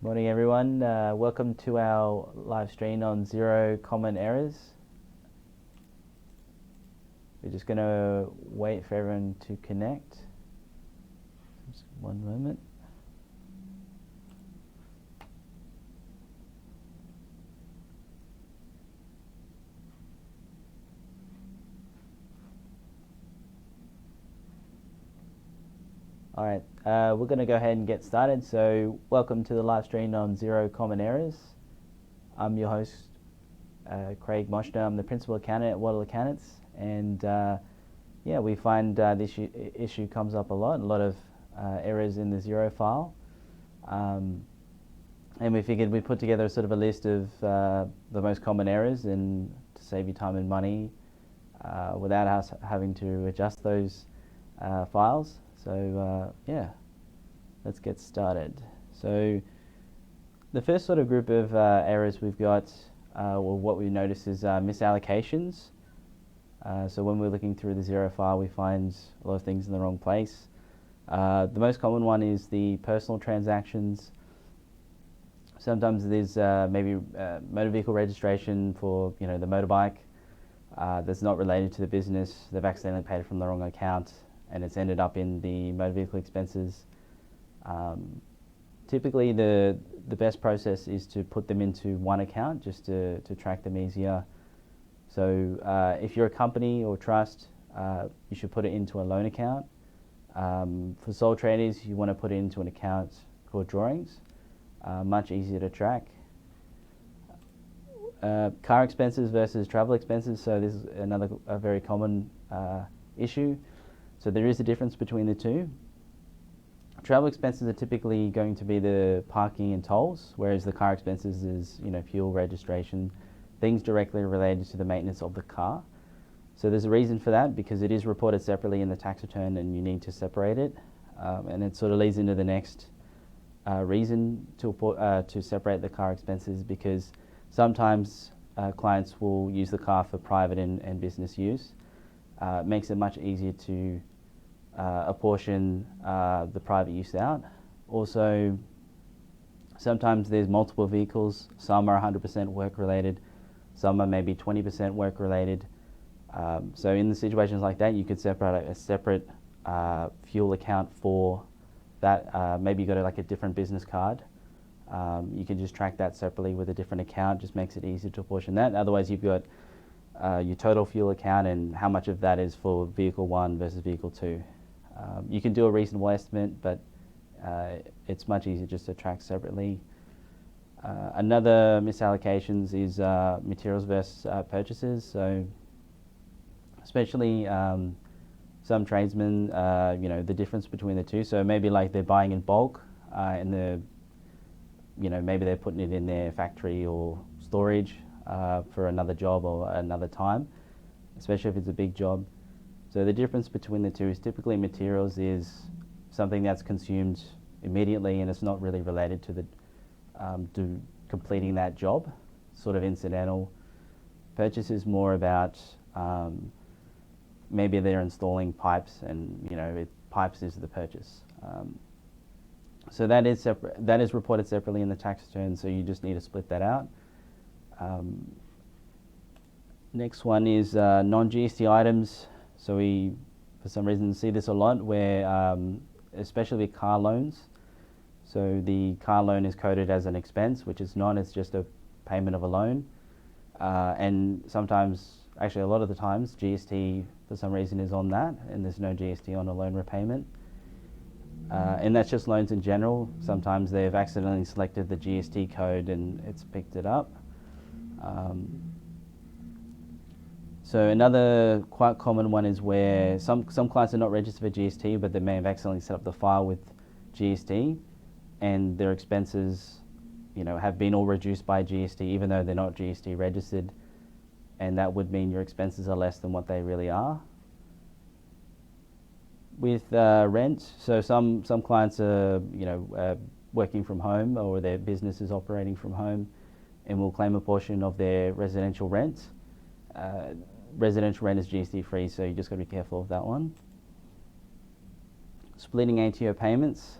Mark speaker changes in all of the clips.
Speaker 1: Morning everyone, welcome to our live stream on Xero common errors. We're just going to wait for everyone to connect. Just one moment. Alright, we're going to go ahead and get started. So welcome to the live stream on Xero common errors. I'm your host, Craig Moshner. I'm the principal accountant at Waddle Accountants, and yeah, we find this issue comes up a lot of errors in the Xero file, and we figured we'd put together sort of a list of the most common errors, and to save you time and money without us having to adjust those files. So yeah, let's get started. So the first sort of group of errors we've got, well, what we notice is misallocations. So when we're looking through the Xero file, we find a lot of things in the wrong place. The most common one is the personal transactions. Sometimes there's maybe motor vehicle registration for the motorbike that's not related to the business. They've accidentally paid it from the wrong account, and it's ended up in the motor vehicle expenses. Typically, the best process is to put them into one account just to track them easier. So if you're a company or trust, you should put it into a loan account. For sole traders, you want to put it into an account called drawings. Much easier to track. Car expenses versus travel expenses. So this is a very common issue. So there is a difference between the two. Travel expenses are typically going to be the parking and tolls, whereas the car expenses is fuel, registration, things directly related to the maintenance of the car. So there's a reason for that, because it is reported separately in the tax return and you need to separate it. And it sort of leads into the next reason to separate the car expenses, because sometimes clients will use the car for private and business use. It makes it much easier to apportion the private use out. Also, sometimes there's multiple vehicles. Some are 100% work related, some are maybe 20% work related. So in the situations like that, you could separate a separate fuel account for that. Maybe you got like a different business card. You can just track that separately with a different account. Just makes it easier to apportion that. Otherwise, you've got your total fuel account and how much of that is for vehicle 1 versus vehicle 2. You can do a reasonable estimate, but it's much easier just to track separately. Another misallocations is materials versus purchases. So especially some tradesmen, the difference between the two. So maybe like they're buying in bulk, and maybe they're putting it in their factory or storage for another job or another time, especially if it's a big job. So the difference between the two is typically materials is something that's consumed immediately and it's not really related to completing that job, sort of incidental. Purchase is more about maybe they're installing pipes, and pipes is the purchase. So that is separate. That is reported separately in the tax return. So you just need to split that out. Next one is non-GST items. So we, for some reason, see this a lot where, especially with car loans. So the car loan is coded as an expense, which is not. It's just a payment of a loan. And sometimes, actually a lot of the times, GST for some reason is on that, and there's no GST on a loan repayment. And that's just loans in general. Sometimes they've accidentally selected the GST code and it's picked it up. So another quite common one is where some clients are not registered for GST, but they may have accidentally set up the file with GST, and their expenses, have been all reduced by GST, even though they're not GST registered, and that would mean your expenses are less than what they really are. With rent, so some clients are working from home, or their business is operating from home, and will claim a portion of their residential rent. Residential rent is GST free, so you just got to be careful of that one. Splitting ATO payments.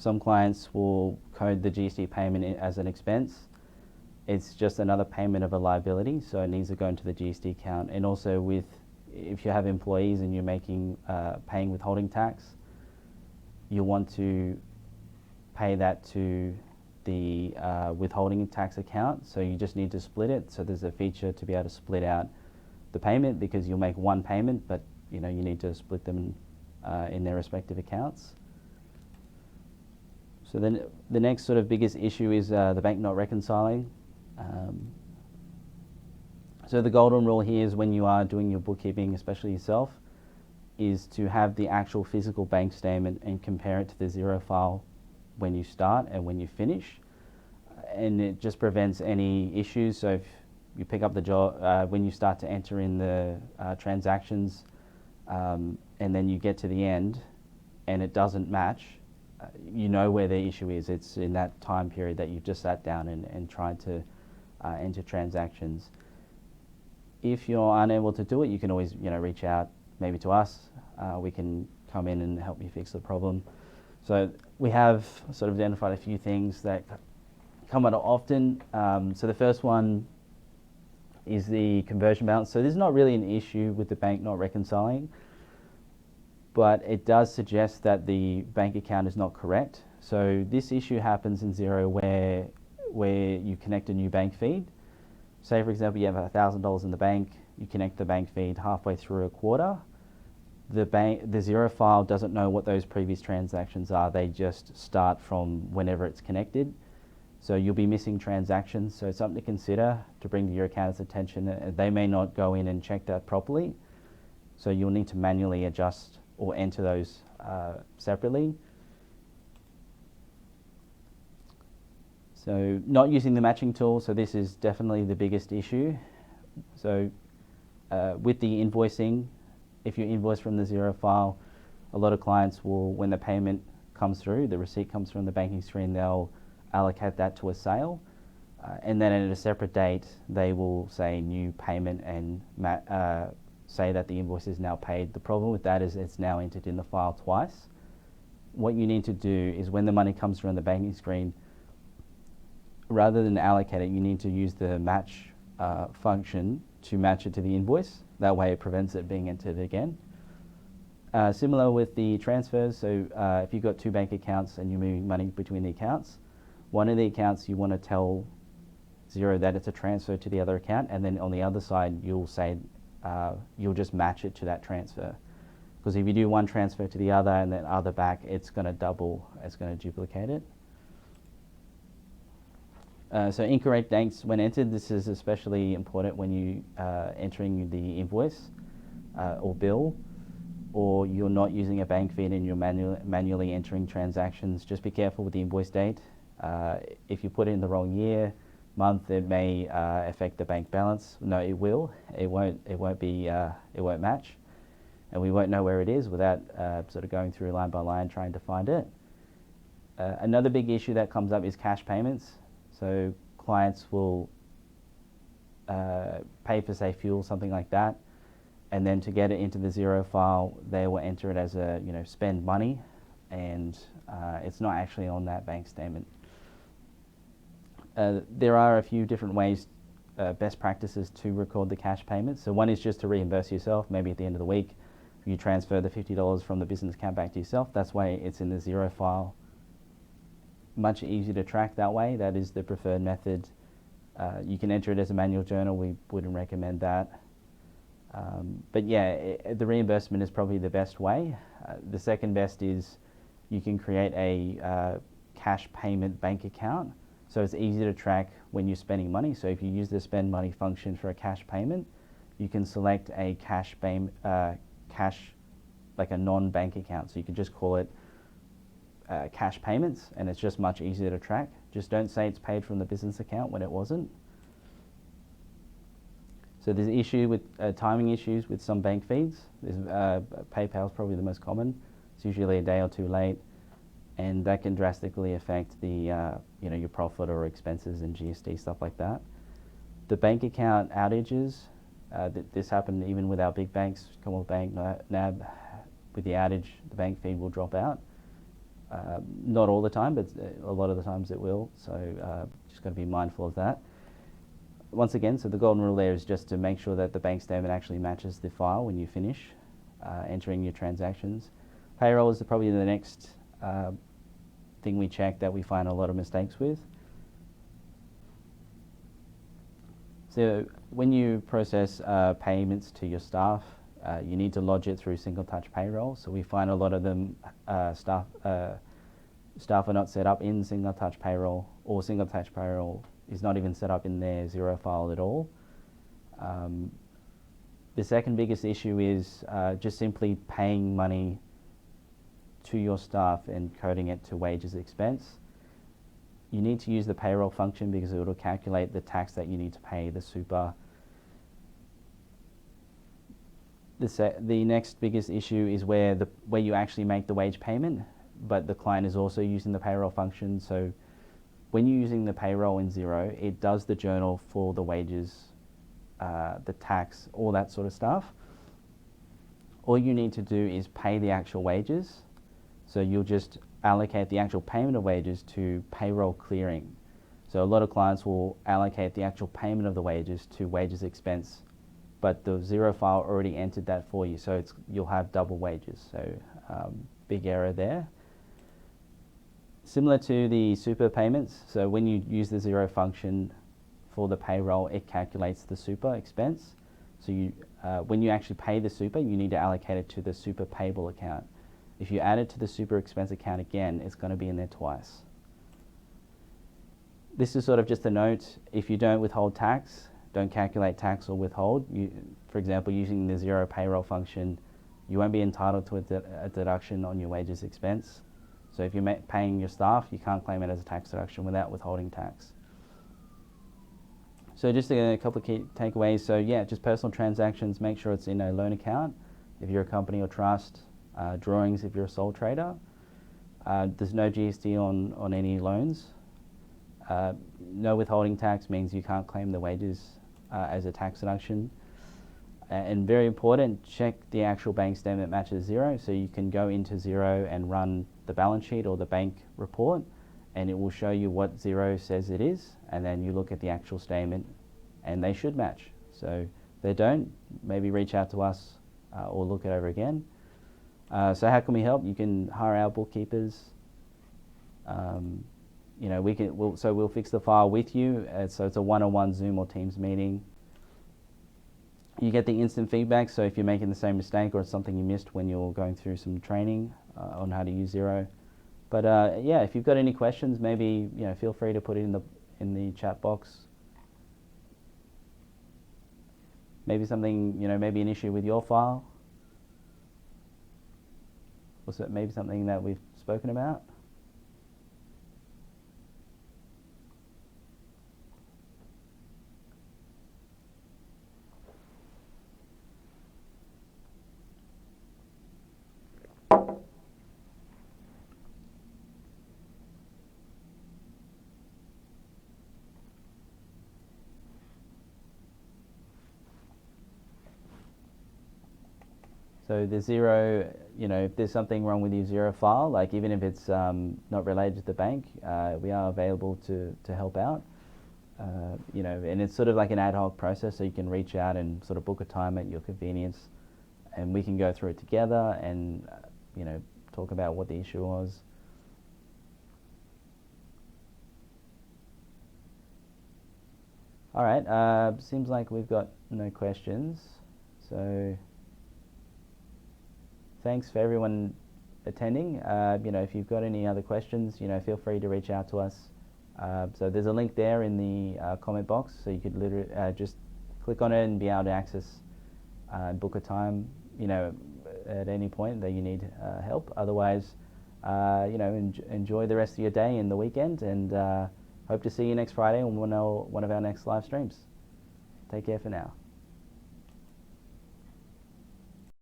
Speaker 1: Some clients will code the GST payment as an expense. It's just another payment of a liability, so it needs to go into the GST account. And also if you have employees and you're paying withholding tax, you want to pay that to the withholding tax account, so you just need to split it. So there's a feature to be able to split out the payment, because you'll make one payment, but you need to split them in their respective accounts. So then the next sort of biggest issue is the bank not reconciling. So the golden rule here is, when you are doing your bookkeeping, especially yourself, is to have the actual physical bank statement and compare it to the Xero file when you start and when you finish. And it just prevents any issues. So if you pick up the job, when you start to enter in the transactions, and then you get to the end and it doesn't match, you know where the issue is. It's in that time period that you've just sat down and tried to enter transactions. If you're unable to do it, you can always reach out maybe to us. We can come in and help you fix the problem. So we have sort of identified a few things that come up often. So the first one is the conversion balance. So this is not really an issue with the bank not reconciling, but it does suggest that the bank account is not correct. So this issue happens in Xero where you connect a new bank feed. Say, for example, you have $1,000 in the bank, you connect the bank feed halfway through a quarter. The Xero file doesn't know what those previous transactions are. They just start from whenever it's connected. So you'll be missing transactions. So it's something to consider, to bring to your accountant's attention. They may not go in and check that properly. So you'll need to manually adjust or enter those separately. So not using the matching tool. So this is definitely the biggest issue. So with the invoicing, if you invoice from the Xero file, a lot of clients will, when the payment comes through, the receipt comes through on the banking screen, they'll allocate that to a sale. And then at a separate date, they will say new payment and say that the invoice is now paid. The problem with that is it's now entered in the file twice. What you need to do is, when the money comes through on the banking screen, rather than allocate it, you need to use the match function to match it to the invoice. That way it prevents it being entered again. Similar with the transfers. So if you've got two bank accounts and you're moving money between the accounts, one of the accounts you want to tell Xero that it's a transfer to the other account, and then on the other side you'll say you'll just match it to that transfer. Because if you do one transfer to the other and then other back, it's going to duplicate it. So incorrect dates when entered. This is especially important when you entering the invoice or bill, or you're not using a bank feed and you're manually entering transactions. Just be careful with the invoice date. If you put it in the wrong year, month, it may affect the bank balance. No, it will. It won't match, and we won't know where it is without sort of going through line by line trying to find it. Another big issue that comes up is cash payments. So clients will pay for, say, fuel, something like that, and then to get it into the Xero file, they will enter it as a spend money, and it's not actually on that bank statement. There are a few different ways, best practices to record the cash payments. So one is just to reimburse yourself. Maybe at the end of the week, you transfer the $50 from the business account back to yourself. That's why it's in the Xero file. Much easier to track that way. That is the preferred method. You can enter it as a manual journal. We wouldn't recommend that. But yeah, the reimbursement is probably the best way. The second best is you can create a cash payment bank account. So it's easy to track when you're spending money. So if you use the spend money function for a cash payment, you can select a cash, like a non-bank account. So you can just call it cash payments, and it's just much easier to track. Just don't say it's paid from the business account when it wasn't. So there's an issue with timing issues with some bank feeds. PayPal is probably the most common. It's usually a day or two late, and that can drastically affect the your profit or expenses and GST, stuff like that. The bank account outages, this happened even with our big banks, Commonwealth Bank, NAB. With the outage, the bank feed will drop out. Not all the time, but a lot of the times it will. So just got to be mindful of that. Once again, so the golden rule there is just to make sure that the bank statement actually matches the file when you finish entering your transactions. Payroll is probably the next thing we check that we find a lot of mistakes with. So when you process payments to your staff, you need to lodge it through single touch payroll. So we find a lot of them staff are not set up in single touch payroll, or single touch payroll is not even set up in their Xero file at all. The second biggest issue is just simply paying money to your staff and coding it to wages expense. You need to use the payroll function because it will calculate the tax that you need to pay, the super. The next biggest issue is where you actually make the wage payment, but the client is also using the payroll function. So when you're using the payroll in Xero, it does the journal for the wages, the tax, all that sort of stuff. All you need to do is pay the actual wages. So you'll just allocate the actual payment of wages to payroll clearing. So a lot of clients will allocate the actual payment of the wages to wages expense, but the Xero file already entered that for you. So you'll have double wages. So big error there. Similar to the super payments, so when you use the Xero function for the payroll, it calculates the super expense. So when you actually pay the super, you need to allocate it to the super payable account. If you add it to the super expense account again, it's going to be in there twice. This is sort of just a note. If you don't withhold tax, don't calculate tax or withhold. For example, using the Xero payroll function, you won't be entitled to a deduction on your wages expense. So if you're paying your staff, you can't claim it as a tax deduction without withholding tax. So just a couple of key takeaways. So yeah, just personal transactions, make sure it's in a loan account if you're a company or trust. Drawings if you're a sole trader. There's no GST on any loans. No withholding tax means you can't claim the wages as a tax deduction. And very important, check the actual bank statement matches Xero, so you can go into Xero and run the balance sheet or the bank report, and it will show you what Xero says it is, and then you look at the actual statement and they should match. So if they don't, maybe reach out to us or look it over again. So how can we help? You can hire our bookkeepers. We'll fix the file with you. So it's a one-on-one Zoom or Teams meeting. You get the instant feedback. So if you're making the same mistake or it's something you missed when you're going through some training on how to use Xero. But yeah, if you've got any questions, maybe feel free to put it in the chat box. Maybe something maybe an issue with your file. Was it maybe something that we've spoken about? So the Xero, if there's something wrong with your Xero file, like even if it's not related to the bank, we are available to help out. And it's sort of like an ad hoc process, so you can reach out and sort of book a time at your convenience, and we can go through it together and talk about what the issue was. All right, seems like we've got no questions, so thanks for everyone attending. If you've got any other questions, feel free to reach out to us. So there's a link there in the comment box, so you could literally just click on it and be able to access and book a time, at any point that you need help. Otherwise, enjoy the rest of your day and the weekend, and hope to see you next Friday on one of our next live streams. Take care for now.